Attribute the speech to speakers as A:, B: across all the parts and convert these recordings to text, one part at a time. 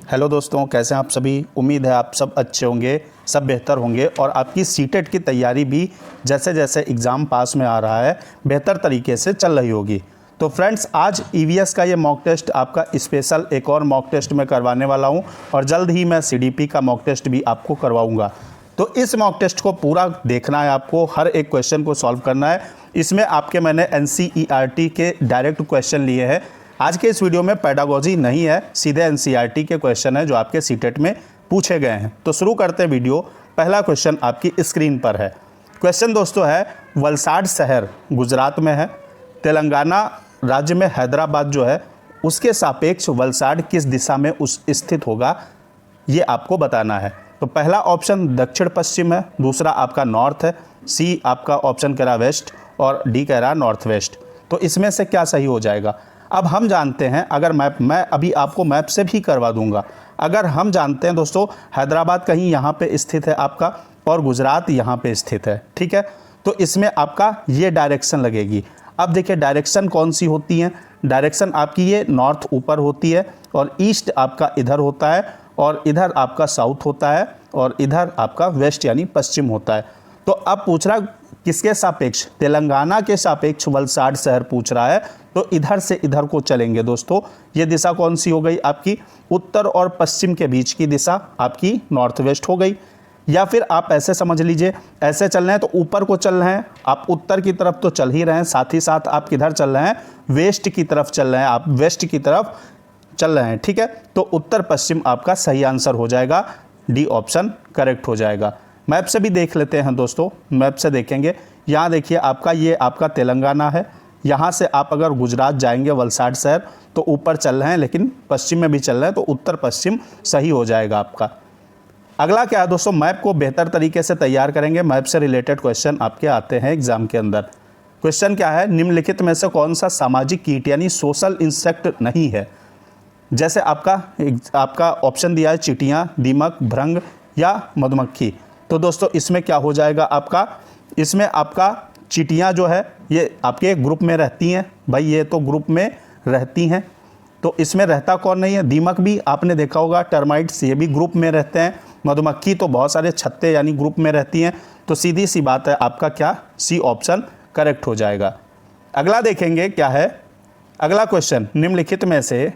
A: Hello दोस्तों, कैसे हैं आप सभी। उम्मीद है आप सब अच्छे होंगे, सब बेहतर होंगे और आपकी सीटेट की तैयारी भी जैसे जैसे एग्ज़ाम पास में आ रहा है बेहतर तरीके से चल रही होगी। तो फ्रेंड्स, आज ईवीएस का ये मॉक टेस्ट आपका स्पेशल एक और मॉक टेस्ट मैं करवाने वाला हूँ और जल्द ही मैं सीडीपी का मॉक टेस्ट भी आपको करवाऊँगा। तो इस मॉक टेस्ट को पूरा देखना है, आपको हर एक क्वेश्चन को सॉल्व करना है। इसमें आपके मैंने एनसीईआरटी के डायरेक्ट क्वेश्चन लिए हैं। आज के इस वीडियो में पेडागोजी नहीं है, सीधे एनसीईआरटी के क्वेश्चन है जो आपके सीटेट में पूछे गए हैं। तो शुरू करते हैं वीडियो। पहला क्वेश्चन आपकी स्क्रीन पर है। क्वेश्चन दोस्तों है, वलसाड शहर गुजरात में है, तेलंगाना राज्य में हैदराबाद जो है उसके सापेक्ष वलसाड किस दिशा में स्थित होगा, ये आपको बताना है। तो पहला ऑप्शन दक्षिण पश्चिम है, दूसरा आपका नॉर्थ है, सी आपका ऑप्शन कह रहा वेस्ट और डी कह रहा नॉर्थ वेस्ट। तो इसमें से क्या सही हो जाएगा। अब हम जानते हैं, अगर मैं अभी आपको मैप से भी करवा दूंगा। अगर हम जानते हैं दोस्तों, हैदराबाद कहीं यहाँ पे स्थित है आपका और गुजरात यहाँ पे स्थित है, ठीक है। तो इसमें आपका ये डायरेक्शन लगेगी। अब देखिए डायरेक्शन कौन सी होती है। डायरेक्शन आपकी ये नॉर्थ ऊपर होती है और ईस्ट आपका इधर होता है और इधर आपका साउथ होता है और इधर आपका वेस्ट यानी पश्चिम होता है। तो अब पूछ रहा किसके सापेक्ष, तेलंगाना के सापेक्ष वलसाड शहर पूछ रहा है। तो इधर से इधर को चलेंगे दोस्तों। ये दिशा कौन सी हो गई आपकी, उत्तर और पश्चिम के बीच की दिशा आपकी नॉर्थ वेस्ट हो गई। या फिर आप ऐसे समझ लीजिए, ऐसे चल रहे हैं तो ऊपर को चल रहे हैं आप, उत्तर की तरफ तो चल ही रहे हैं, साथ ही साथ आप किधर चल रहे हैं, वेस्ट की तरफ चल रहे हैं, आप वेस्ट की तरफ चल रहे हैं, ठीक है। तो उत्तर पश्चिम आपका सही आंसर हो जाएगा, डी ऑप्शन करेक्ट हो जाएगा। मैप से भी देख लेते हैं दोस्तों, मैप से देखेंगे। यहाँ देखिए आपका ये आपका तेलंगाना है, यहाँ से आप अगर गुजरात जाएंगे वलसाड शहर तो ऊपर चल रहे हैं लेकिन पश्चिम में भी चल रहे हैं, तो उत्तर पश्चिम सही हो जाएगा आपका। अगला क्या है दोस्तों, मैप को बेहतर तरीके से तैयार करेंगे। मैप से रिलेटेड क्वेश्चन आपके आते हैं एग्जाम के अंदर। क्वेश्चन क्या है, निम्नलिखित में से कौन सा सामाजिक कीट यानी सोशल इंसेक्ट नहीं है। जैसे आपका ऑप्शन दिया है चींटियाँ, दीमक, भृंग या मधुमक्खी। तो दोस्तों इसमें क्या हो जाएगा आपका, इसमें आपका चींटियाँ जो है ये आपके ग्रुप में रहती हैं भाई, ये तो ग्रुप में रहती हैं। तो इसमें रहता कौन नहीं है, दीमक भी आपने देखा होगा, टर्माइट्स ये भी ग्रुप में रहते हैं, मधुमक्खी तो बहुत सारे छत्ते यानी ग्रुप में रहती हैं। तो सीधी सी बात है आपका क्या, सी ऑप्शन करेक्ट हो जाएगा। अगला देखेंगे क्या है, अगला क्वेश्चन, निम्नलिखित में से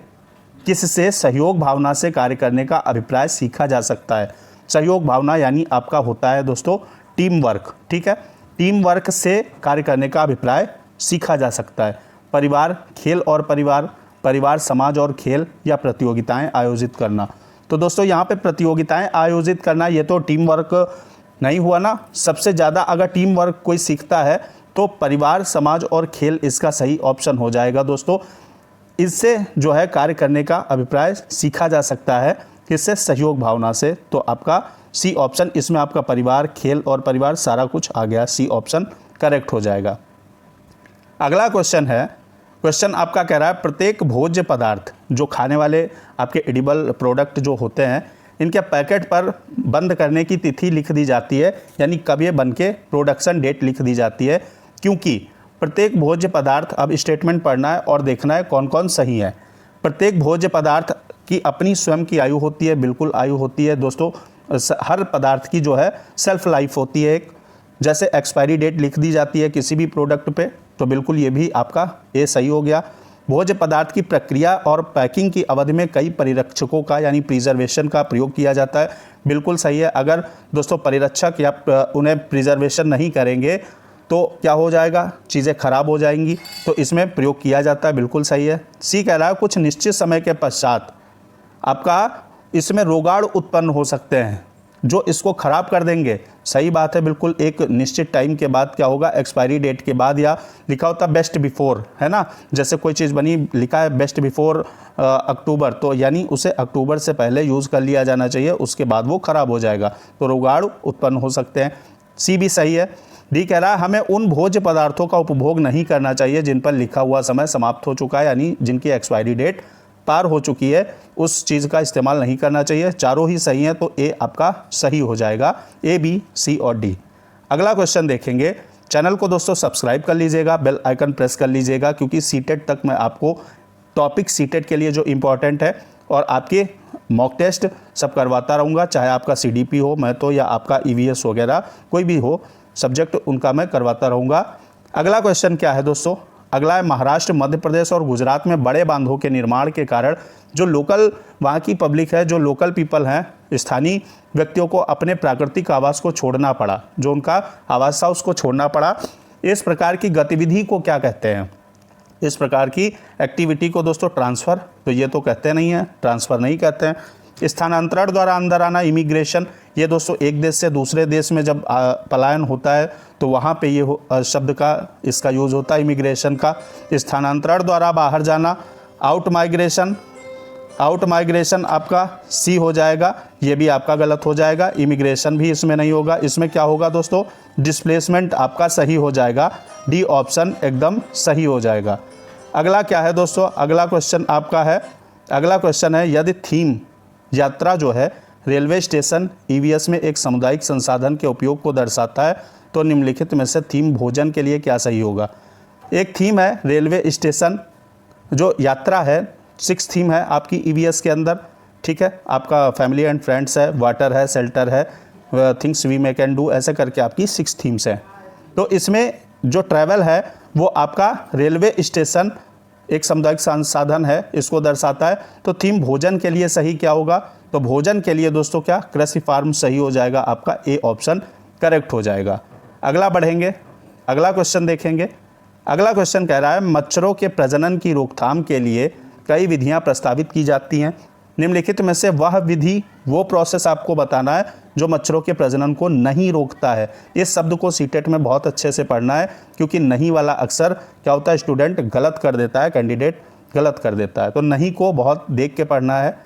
A: किससे सहयोग भावना से कार्य करने का अभिप्राय सीखा जा सकता है। सहयोग भावना यानी आपका होता है दोस्तों टीम वर्क, ठीक है। टीम वर्क से कार्य करने का अभिप्राय सीखा जा सकता है। परिवार, खेल और परिवार, परिवार, समाज और खेल, या प्रतियोगिताएं आयोजित करना। तो दोस्तों यहाँ पे प्रतियोगिताएं आयोजित करना ये तो टीम वर्क नहीं हुआ ना। सबसे ज़्यादा अगर टीम वर्क कोई सीखता है तो परिवार, समाज और खेल इसका सही ऑप्शन हो जाएगा दोस्तों। इससे जो है कार्य करने का अभिप्राय सीखा जा सकता है, किससे, सहयोग भावना से। तो आपका सी ऑप्शन, इसमें आपका परिवार, खेल और परिवार सारा कुछ आ गया, सी ऑप्शन करेक्ट हो जाएगा। अगला क्वेश्चन है, क्वेश्चन आपका कह रहा है प्रत्येक भोज्य पदार्थ जो खाने वाले आपके एडिबल प्रोडक्ट जो होते हैं, इनके पैकेट पर बंद करने की तिथि लिख दी जाती है, यानी कब ये बन के प्रोडक्शन डेट लिख दी जाती है। क्योंकि प्रत्येक भोज्य पदार्थ, अब स्टेटमेंट पढ़ना है और देखना है कौन कौन सही है। प्रत्येक भोज्य पदार्थ की अपनी स्वयं की आयु होती है, बिल्कुल आयु होती है दोस्तों। हर पदार्थ की जो है सेल्फ लाइफ होती है एक। जैसे एक्सपायरी डेट लिख दी जाती है किसी भी प्रोडक्ट पे, तो बिल्कुल ये भी आपका ए सही हो गया। भोज्य पदार्थ की प्रक्रिया और पैकिंग की अवधि में कई परिरक्षकों का यानी प्रिजर्वेशन का प्रयोग किया जाता है, बिल्कुल सही है। अगर दोस्तों परिरक्षक या उन्हें प्रिजर्वेशन नहीं करेंगे तो क्या हो जाएगा, चीज़ें खराब हो जाएंगी, तो इसमें प्रयोग किया जाता है, बिल्कुल सही है। सी कह रहा है कुछ निश्चित समय के पश्चात आपका इसमें रोगाणु उत्पन्न हो सकते हैं जो इसको ख़राब कर देंगे, सही बात है बिल्कुल। एक निश्चित टाइम के बाद क्या होगा, एक्सपायरी डेट के बाद, या लिखा होता है बेस्ट बिफोर, है ना। जैसे कोई चीज़ बनी, लिखा है बेस्ट बिफोर अक्टूबर, तो यानी उसे अक्टूबर से पहले यूज़ कर लिया जाना चाहिए, उसके बाद वो ख़राब हो जाएगा, तो रोगाणु उत्पन्न हो सकते हैं। सी भी सही है। डी कह रहा है हमें उन भोज्य पदार्थों का उपभोग नहीं करना चाहिए जिन पर लिखा हुआ समय समाप्त हो चुका है, यानी जिनकी एक्सपायरी डेट पार हो चुकी है, उस चीज़ का इस्तेमाल नहीं करना चाहिए। चारों ही सही हैं, तो ए आपका सही हो जाएगा, ए, बी, सी और डी। अगला क्वेश्चन देखेंगे। चैनल को दोस्तों सब्सक्राइब कर लीजिएगा, बेल आइकन प्रेस कर लीजिएगा, क्योंकि सीटेट तक मैं आपको टॉपिक सीटेट के लिए जो इम्पोर्टेंट है और आपके मॉक टेस्ट सब करवाता रहूँगा, चाहे आपका CDP हो, मैथो या आपका EVS वगैरह कोई भी हो सब्जेक्ट, उनका मैं करवाता रहूँगा। अगला क्वेश्चन क्या है दोस्तों, अगला है महाराष्ट्र, मध्य प्रदेश और गुजरात में बड़े बांधों के निर्माण के कारण जो लोकल वहाँ की पब्लिक है, जो लोकल पीपल हैं, स्थानीय व्यक्तियों को अपने प्राकृतिक आवास को छोड़ना पड़ा, जो उनका आवास था उसको छोड़ना पड़ा। इस प्रकार की गतिविधि को क्या कहते हैं? इस प्रकार की एक्टिविटी को दोस्तों ट्रांसफ़र, तो ये तो कहते नहीं हैं, ट्रांसफ़र नहीं कहते हैं। स्थानांतरण द्वारा अंदर आना, इमिग्रेशन, ये दोस्तों एक देश से दूसरे देश में जब पलायन होता है तो वहाँ पे ये शब्द का इसका यूज़ होता है, इमिग्रेशन का। स्थानांतरण द्वारा बाहर जाना, आउट माइग्रेशन, आउट माइग्रेशन आपका सी हो जाएगा, ये भी आपका गलत हो जाएगा। इमिग्रेशन भी इसमें नहीं होगा, इसमें क्या होगा दोस्तों, डिस्प्लेसमेंट आपका सही हो जाएगा, डी ऑप्शन एकदम सही हो जाएगा। अगला क्या है दोस्तों, अगला क्वेश्चन आपका है, अगला क्वेश्चन है यदि थीम यात्रा जो है रेलवे स्टेशन EVS में एक सामुदायिक संसाधन के उपयोग को दर्शाता है तो निम्नलिखित में से थीम भोजन के लिए क्या सही होगा? एक थीम है रेलवे स्टेशन, जो यात्रा है 6 थीम है आपकी EVS के अंदर, ठीक है, आपका फैमिली एंड फ्रेंड्स है, वाटर है, शेल्टर है, things we may can do, ऐसे करके आपकी 6 थीम्स हैं। तो इसमें जो ट्रैवल है वो आपका रेलवे स्टेशन एक सामुदायिक संसाधन है, इसको दर्शाता है। तो थीम भोजन के लिए सही क्या होगा? तो भोजन के लिए दोस्तों क्या, कृषि फार्म सही हो जाएगा, आपका ए ऑप्शन करेक्ट हो जाएगा। अगला बढ़ेंगे, अगला क्वेश्चन देखेंगे। अगला क्वेश्चन कह रहा है मच्छरों के प्रजनन की रोकथाम के लिए कई विधियां प्रस्तावित की जाती हैं, निम्नलिखित में से वह विधि, वो प्रोसेस आपको बताना है जो मच्छरों के प्रजनन को नहीं रोकता है। इस शब्द को सीटेट में बहुत अच्छे से पढ़ना है, क्योंकि नहीं वाला अक्सर क्या होता है, स्टूडेंट गलत कर देता है, कैंडिडेट गलत कर देता है। तो नहीं को बहुत देख के पढ़ना है।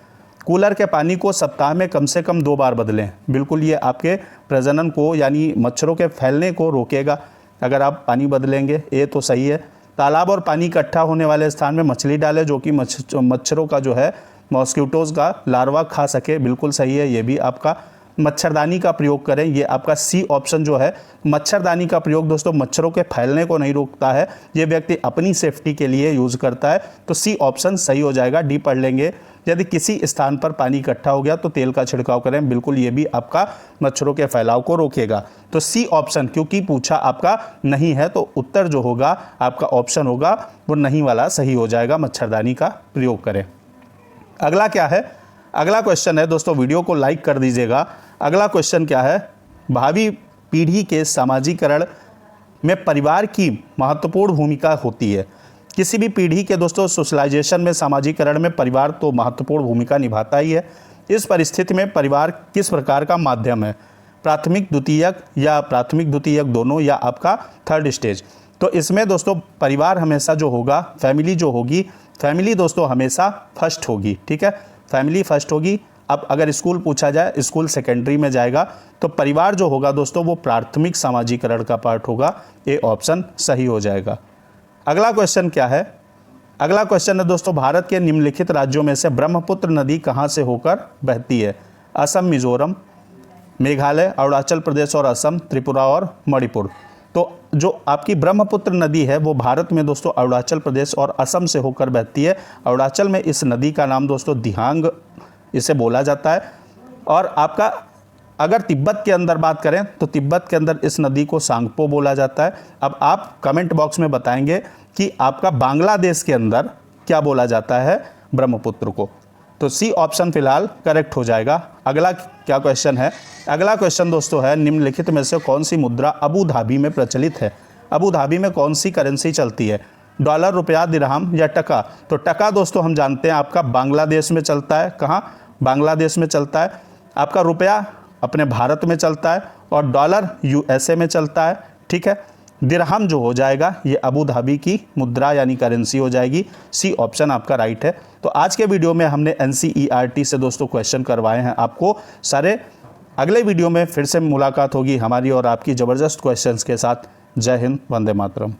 A: कूलर के पानी को सप्ताह में कम से कम 2 बार बदलें, बिल्कुल ये आपके प्रजनन को यानी मच्छरों के फैलने को रोकेगा अगर आप पानी बदलेंगे, ये तो सही है। तालाब और पानी इकट्ठा होने वाले स्थान में मछली डालें जो कि मच्छरों का जो है मॉस्किटोज़ का लार्वा खा सके, बिल्कुल सही है ये भी आपका। मच्छरदानी का प्रयोग करें, ये आपका सी ऑप्शन जो है। मच्छरदानी का प्रयोग दोस्तों मच्छरों के फैलने को नहीं रोकता है, ये व्यक्ति अपनी सेफ्टी के लिए यूज़ करता है, तो सी ऑप्शन सही हो जाएगा। डी पढ़ लेंगे, यदि किसी स्थान पर पानी इकट्ठा हो गया तो तेल का छिड़काव करें, बिल्कुल ये भी आपका मच्छरों के फैलाव को रोकेगा। तो सी ऑप्शन, क्योंकि पूछा आपका नहीं है तो उत्तर जो होगा आपका ऑप्शन होगा वो नहीं वाला सही हो जाएगा, मच्छरदानी का प्रयोग करें। अगला क्या है, अगला क्वेश्चन है दोस्तों, वीडियो को लाइक कर दीजिएगा। अगला क्वेश्चन क्या है, भावी पीढ़ी के सामाजिकरण में परिवार की महत्वपूर्ण भूमिका होती है। किसी भी पीढ़ी के दोस्तों सोशलाइजेशन में, सामाजिकरण में परिवार तो महत्वपूर्ण भूमिका निभाता ही है। इस परिस्थिति में परिवार किस प्रकार का माध्यम है? प्राथमिक, द्वितीयक या प्राथमिक द्वितीयक दोनों, या आपका थर्ड स्टेज? तो इसमें दोस्तों परिवार हमेशा जो होगा, फैमिली जो होगी, फैमिली दोस्तों हमेशा फर्स्ट होगी, ठीक है, फैमिली फर्स्ट होगी। अब अगर स्कूल पूछा जाए, स्कूल सेकेंडरी में जाएगा, तो परिवार जो होगा दोस्तों वो प्राथमिक सामाजिकरण का पार्ट होगा, ए ऑप्शन सही हो जाएगा। अगला क्वेश्चन क्या है, अगला क्वेश्चन है दोस्तों, भारत के निम्नलिखित राज्यों में से ब्रह्मपुत्र नदी कहाँ से होकर बहती है? असम, मिजोरम, मेघालय, अरुणाचल प्रदेश और असम, त्रिपुरा और मणिपुर। तो जो आपकी ब्रह्मपुत्र नदी है वो भारत में दोस्तों अरुणाचल प्रदेश और असम से होकर बहती है। अरुणाचल में इस नदी का नाम दोस्तों दिहांग इसे बोला जाता है। और आपका अगर तिब्बत के अंदर बात करें तो तिब्बत के अंदर इस नदी को सांगपो बोला जाता है। अब आप कमेंट बॉक्स में बताएंगे कि आपका बांग्लादेश के अंदर क्या बोला जाता है ब्रह्मपुत्र को। तो सी ऑप्शन फिलहाल करेक्ट हो जाएगा। अगला क्या क्वेश्चन है, अगला क्वेश्चन दोस्तों है निम्नलिखित में से कौन सी मुद्रा अबू धाबी में प्रचलित है? अबू धाबी में कौन सी करेंसी चलती है? डॉलर, रुपया, दिरहम या टका? तो टका दोस्तों हम जानते हैं आपका बांग्लादेश में चलता है। कहाँ? बांग्लादेश में चलता है। आपका रुपया अपने भारत में चलता है और डॉलर USA में चलता है, ठीक है। दिरहम जो हो जाएगा ये अबू धाबी की मुद्रा यानी करेंसी हो जाएगी। सी ऑप्शन आपका राइट है। तो आज के वीडियो में हमने NCERT से दोस्तों क्वेश्चन करवाए हैं आपको सारे। अगले वीडियो में फिर से मुलाकात होगी हमारी और आपकी ज़बरदस्त क्वेश्चंस के साथ। जय हिंद, वंदे मातरम।